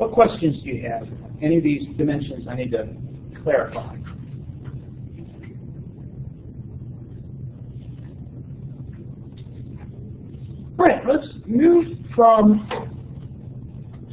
What questions do you have? Any of these dimensions I need to clarify? All right, let's move from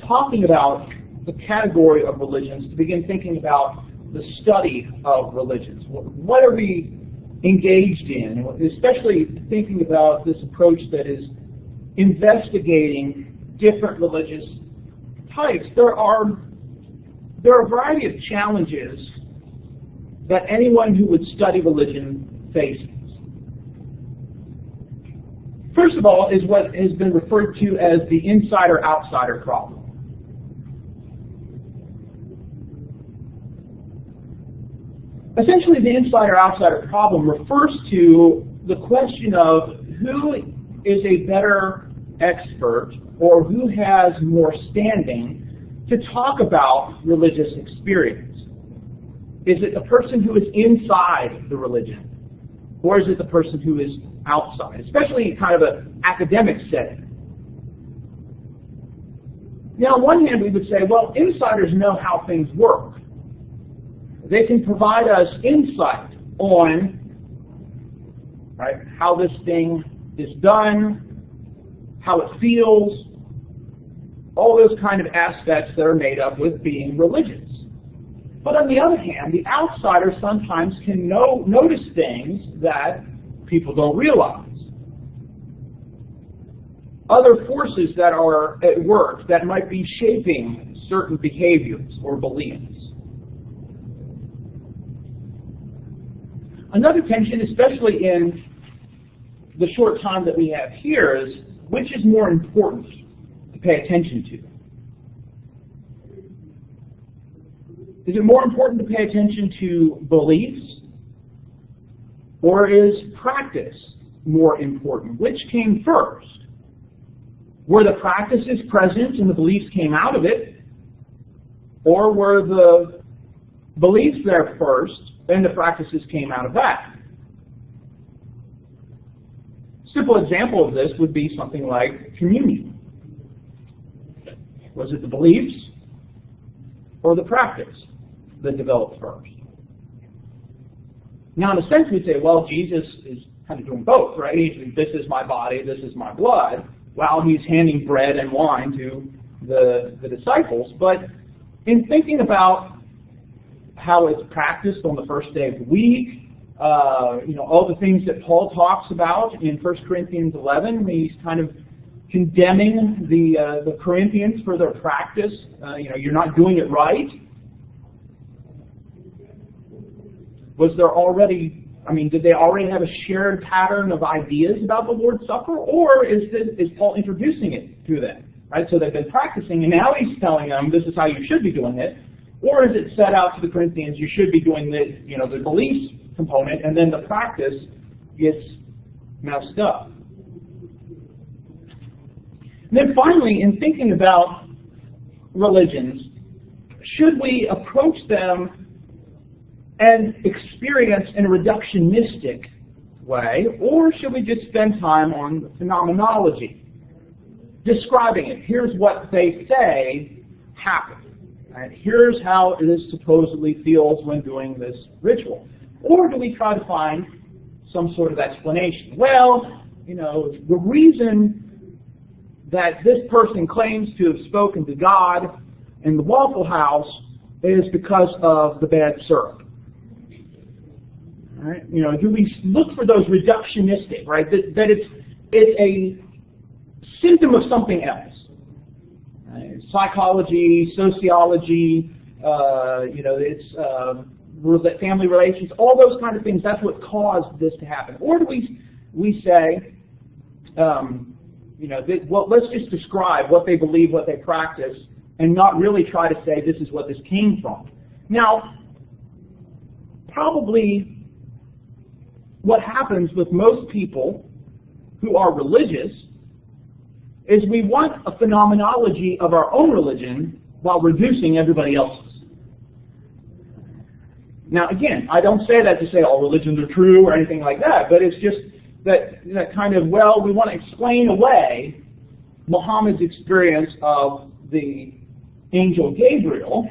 talking about the category of religions to begin thinking about the study of religions. What are we engaged in? Especially thinking about this approach that is investigating different religious types. There are a variety of challenges that anyone who would study religion faces. First of all is what has been referred to as the insider-outsider problem. Essentially, the insider-outsider problem refers to the question of who is a better expert or who has more standing to talk about religious experience. Is it the person who is inside the religion, or is it the person who is outside, especially in kind of an academic setting? Now, on one hand, we would say, well, insiders know how things work. They can provide us insight on how this thing is done, how it feels, all those kind of aspects that are made up with being religious. But on the other hand, the outsider sometimes can notice things that people don't realize. Other forces that are at work that might be shaping certain behaviors or beliefs. Another tension, especially in the short time that we have here, is which is more important to pay attention to? Is it more important to pay attention to beliefs, or is practice more important? Which came first? Were the practices present and the beliefs came out of it, or were the beliefs there first and the practices came out of that? Simple example of this would be something like communion. Was it the beliefs or the practice that developed first? Now, in a sense, we'd say, well, Jesus is kind of doing both, right? This is my body, this is my blood, while he's handing bread and wine to the disciples. But in thinking about how it's practiced on the first day of the week, all the things that Paul talks about in 1 Corinthians 11, he's kind of condemning the Corinthians for their practice. You're not doing it right. Was there already, did they already have a shared pattern of ideas about the Lord's Supper, or is Paul introducing it to them? Right? So they've been practicing, and now he's telling them this is how you should be doing it. Or is it set out to the Corinthians, you should be doing the beliefs component, and then the practice gets messed up? And then finally, in thinking about religions, should we approach them and experience in a reductionistic way, or should we just spend time on the phenomenology, describing it? Here's what they say happened. Right? Here's how this supposedly feels when doing this ritual. Or do we try to find some sort of explanation? Well, the reason that this person claims to have spoken to God in the Waffle House is because of the bad syrup. Right? Do we look for those reductionistic, right? That it's a symptom of something else. Right? Psychology, sociology, it's family relations, all those kind of things. That's what caused this to happen. Or do we say, let's just describe what they believe, what they practice, and not really try to say this is what this came from. Now, probably what happens with most people who are religious is we want a phenomenology of our own religion while reducing everybody else's. Now, again, I don't say that to say all religions are true or anything like that, but it's just that kind of, we want to explain away Muhammad's experience of the angel Gabriel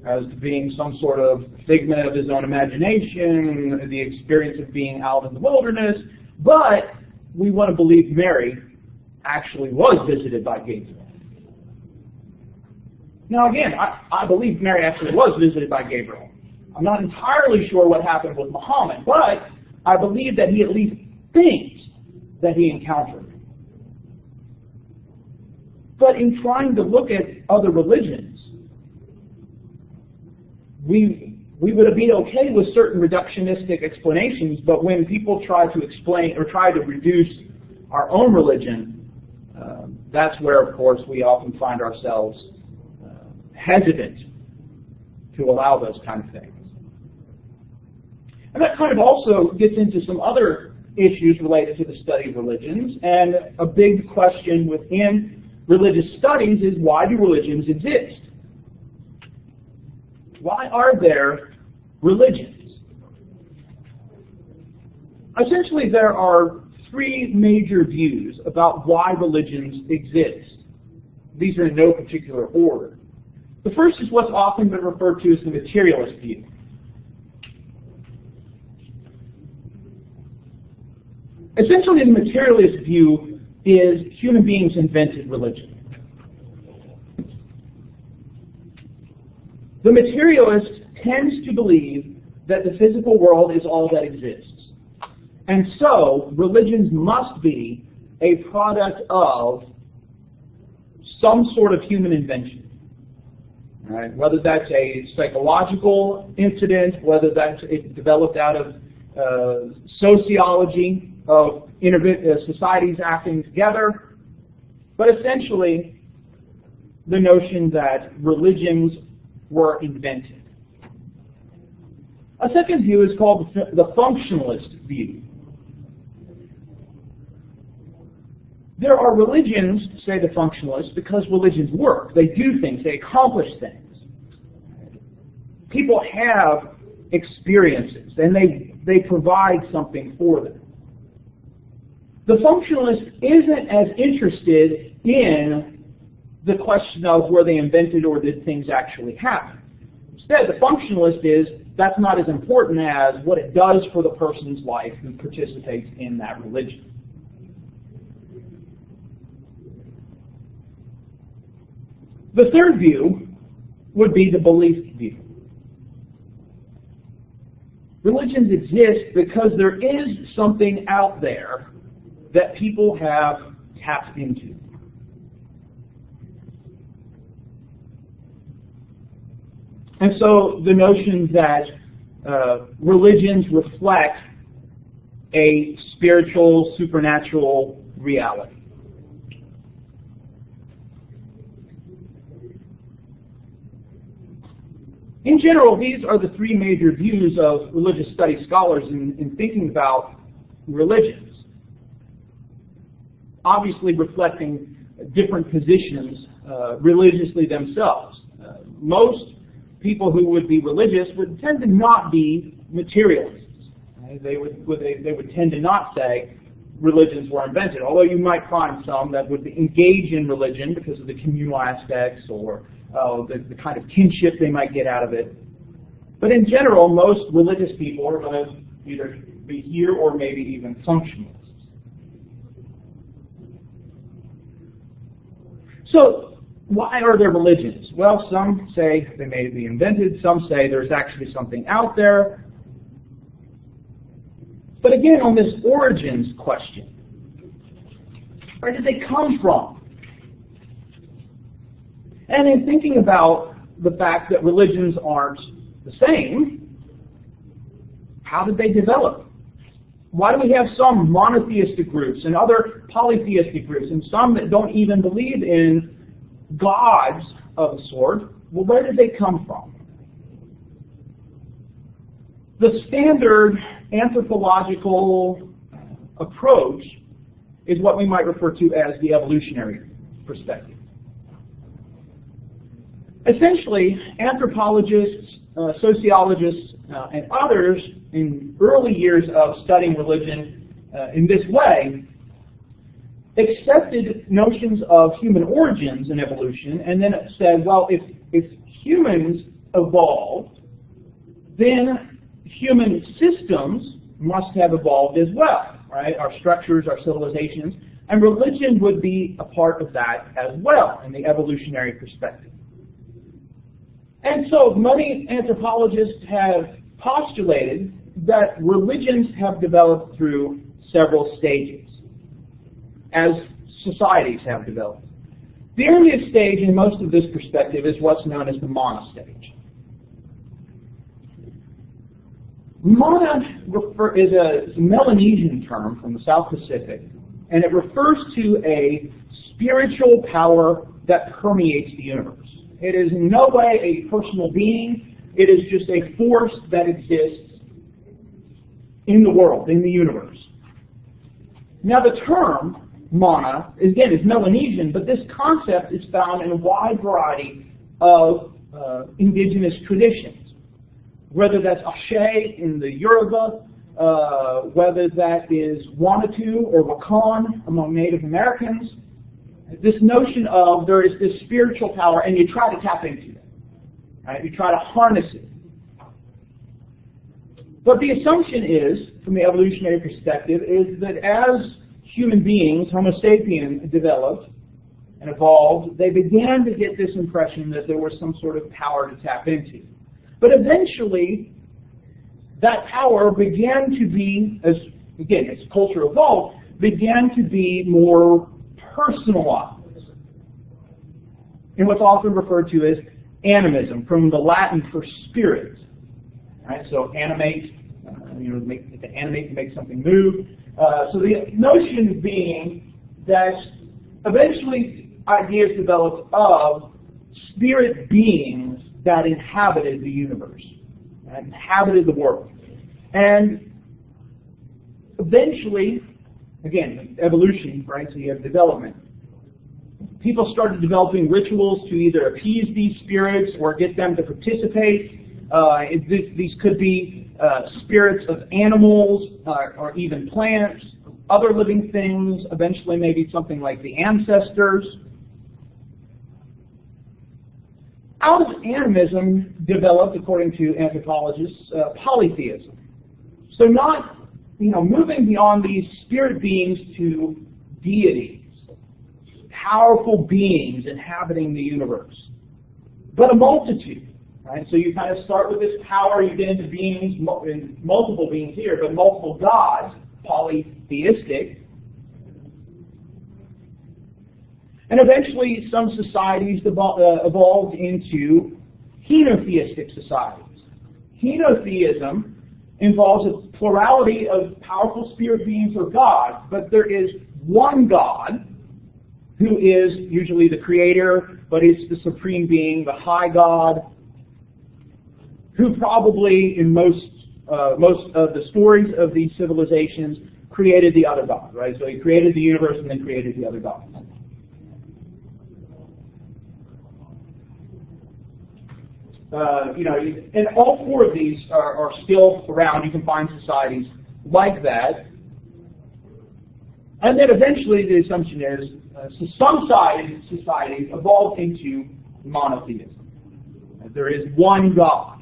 as being some sort of figment of his own imagination, the experience of being out in the wilderness, but we want to believe Mary actually was visited by Gabriel. Now again, I believe Mary actually was visited by Gabriel. I'm not entirely sure what happened with Muhammad, but I believe that he at least thinks that he encountered her. But in trying to look at other religions, we would be okay with certain reductionistic explanations, but when people try to explain or try to reduce our own religion, that's where, of course, we often find ourselves hesitant to allow those kind of things. And that kind of also gets into some other issues related to the study of religions, and a big question within religious studies is, why do religions exist? Why are there religions? Essentially, there are three major views about why religions exist. These are in no particular order. The first is what's often been referred to as the materialist view. Essentially, the materialist view is human beings invented religion. The materialist tends to believe that the physical world is all that exists. And so, religions must be a product of some sort of human invention. All right? Whether that's a psychological incident, whether that's developed out of sociology, of societies acting together, but essentially the notion that religions were invented. A second view is called the functionalist view. There are religions, say the functionalists, because religions work. They do things. They accomplish things. People have experiences, and they provide something for them. The functionalist isn't as interested in the question of were they invented or did things actually happen. Instead, the functionalist is, that's not as important as what it does for the person's life who participates in that religion. The third view would be the belief view. Religions exist because there is something out there that people have tapped into. And so the notion that religions reflect a spiritual, supernatural reality. In general, these are the three major views of religious studies scholars in thinking about religions. Obviously reflecting different positions religiously themselves. Most people who would be religious would tend to not be materialists. Right? They would tend to not say religions were invented, although you might find some that would engage in religion because of the communal aspects or the kind of kinship they might get out of it. But in general, most religious people are going to either be here or maybe even functionalists. So, why are there religions? Well, some say they may be invented, some say there's actually something out there. But again, on this origins question, where did they come from? And in thinking about the fact that religions aren't the same, how did they develop? Why do we have some monotheistic groups and other polytheistic groups and some that don't even believe in gods of a sort? Well, where did they come from? The standard anthropological approach is what we might refer to as the evolutionary perspective. Essentially, anthropologists, sociologists, and others in early years of studying religion in this way accepted notions of human origins in evolution, and then it said, well, if humans evolved, then human systems must have evolved as well, right? Our structures, our civilizations, and religion would be a part of that as well in the evolutionary perspective. And so many anthropologists have postulated that religions have developed through several stages, as societies have developed. The earliest stage in most of this perspective is what's known as the monostage. Mana is a Melanesian term from the South Pacific, and it refers to a spiritual power that permeates the universe. It is in no way a personal being. It is just a force that exists in the world, in the universe. Now the term mana, again, is Melanesian, but this concept is found in a wide variety of indigenous traditions. Whether that's Ashe in the Yoruba, whether that is Wanatu or Wakan among Native Americans, this notion of there is this spiritual power and you try to tap into it. Right? You try to harness it. But the assumption is, from the evolutionary perspective, is that as human beings, Homo sapien, developed and evolved, they began to get this impression that there was some sort of power to tap into. But eventually, that power began to be, as culture evolved, began to be more personalized in what's often referred to as animism, from the Latin for spirit. Right? So animate, to animate to make something move. So the notion being that eventually ideas developed of spirit beings that inhabited the universe, that inhabited the world. And eventually, again, evolution, right? So you have development. People started developing rituals to either appease these spirits or get them to participate. These could be spirits of animals or even plants, other living things, eventually maybe something like the ancestors. Out of animism developed, according to anthropologists, polytheism. So not, moving beyond these spirit beings to deities, powerful beings inhabiting the universe, but a multitude. Right? So you kind of start with this power, you get into beings, multiple beings here, but multiple gods, polytheistic. And eventually some societies evolved into henotheistic societies. Henotheism involves a plurality of powerful spirit beings or gods, but there is one God who is usually the creator, but it's the supreme being, the high God, who probably in most of the stories of these civilizations created the other God, right? So he created the universe and then created the other gods. And all four of these are still around. You can find societies like that. And then eventually the assumption is some societies evolved into monotheism. There is one God.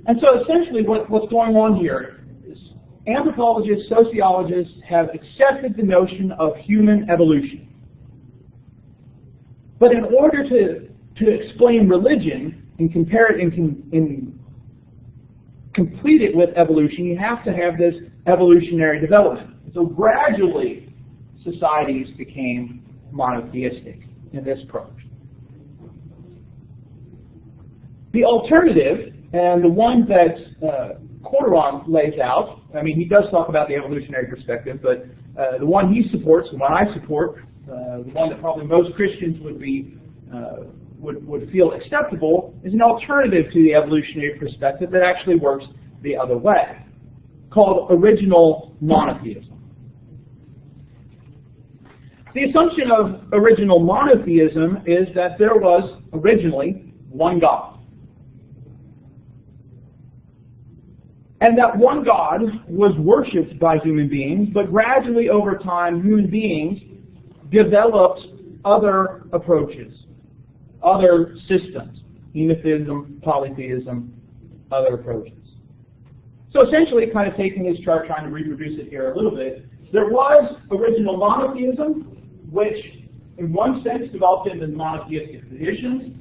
And so essentially what's going on here is anthropologists, sociologists have accepted the notion of human evolution. But in order to explain religion and compare it and complete it with evolution, you have to have this evolutionary development. So gradually, societies became monotheistic in this approach. The alternative, and the one that Corderon lays out, he does talk about the evolutionary perspective, but the one he supports, the one I support, the one that probably most Christians would feel acceptable, is an alternative to the evolutionary perspective that actually works the other way, called original monotheism. The assumption of original monotheism is that there was originally one God. and that one God was worshipped by human beings, but gradually over time human beings developed other approaches, other systems, monotheism, polytheism, other approaches. So essentially, kind of taking this chart, trying to reproduce it here a little bit, there was original monotheism, which in one sense developed into monotheistic traditions,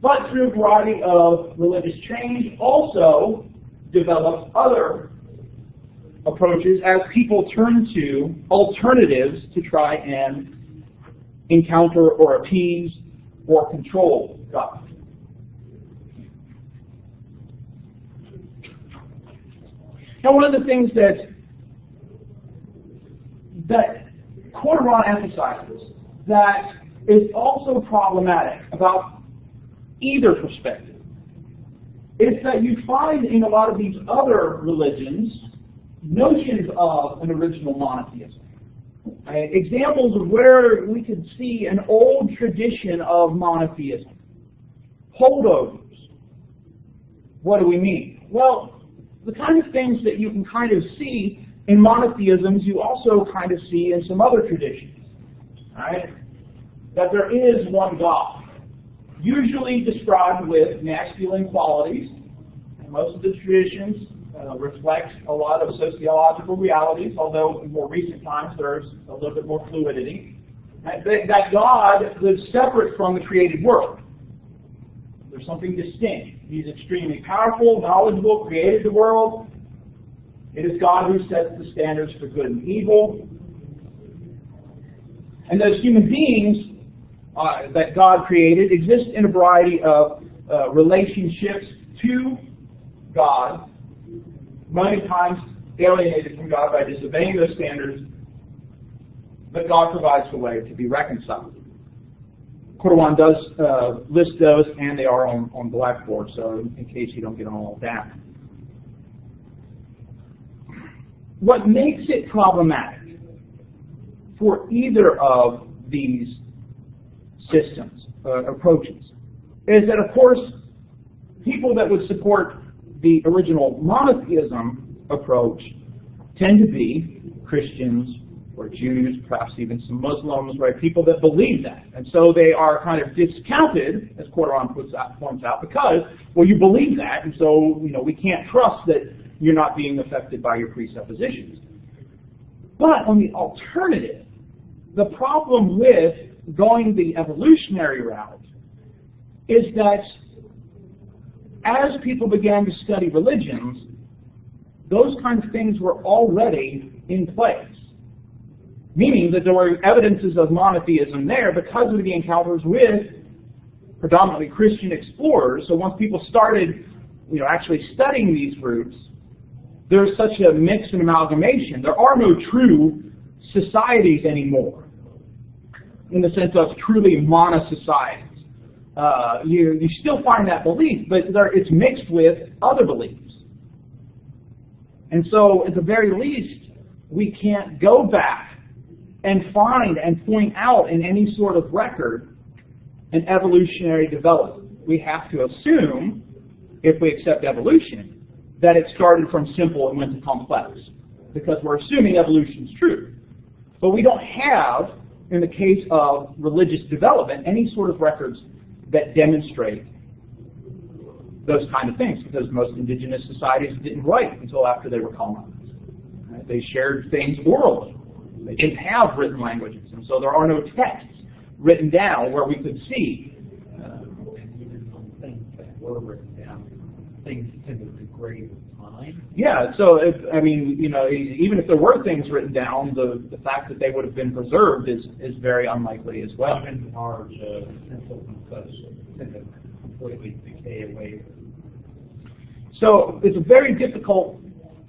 but through a variety of religious change also developed other approaches as people turned to alternatives to try and encounter or appease or control God. Now, one of the things that Qumran emphasizes that is also problematic about either perspective is that you find in a lot of these other religions notions of an original monotheism. Examples of where we could see an old tradition of monotheism. Holdovers. What do we mean? Well, the kind of things that you can kind of see in monotheisms, you also kind of see in some other traditions. Right? That there is one God, usually described with masculine qualities. And most of the traditions reflect a lot of sociological realities, although in more recent times there's a little bit more fluidity. That God lives separate from the created world. There's something distinct. He's extremely powerful, knowledgeable, created the world. It is God who sets the standards for good and evil. And those human beings that God created exist in a variety of relationships to God, many times alienated from God by disobeying those standards, but God provides a way to be reconciled. Qumran does list those, and they are on Blackboard, so in case you don't get all of that. What makes it problematic for either of these systems, approaches, is that, of course, people that would support the original monotheism approach tend to be Christians or Jews, perhaps even some Muslims, right? People that believe that. And so they are kind of discounted, as Qumran points out, because, well, you believe that, and so, we can't trust that you're not being affected by your presuppositions. But on the alternative, the problem with going the evolutionary route is that as people began to study religions, those kind of things were already in place. Meaning that there were evidences of monotheism there because of the encounters with predominantly Christian explorers. So once people started actually studying these groups, there's such a mix and amalgamation. There are no true societies anymore, in the sense of truly monosocieties. You still find that belief, but it's mixed with other beliefs. And so, at the very least, we can't go back and find and point out in any sort of record an evolutionary development. We have to assume, if we accept evolution, that it started from simple and went to complex, because we're assuming evolution is true. But we don't have, in the case of religious development, any sort of records that demonstrate those kind of things, because most indigenous societies didn't write until after they were colonized. Right? They shared things orally. They didn't have written languages, and so there are no texts written down where we could see. Things that were written down, things tend to degrade with time. Yeah, so even if there were things written down, the fact that they would have been preserved is very unlikely as well. Even large simple composts tend to completely decay away. So it's a very difficult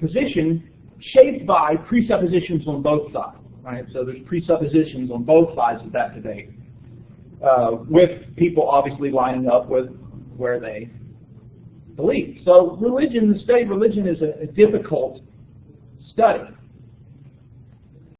position shaped by presuppositions on both sides. Right? So there's presuppositions on both sides of that debate, with people obviously lining up with where they believe. So the study of religion is a difficult study.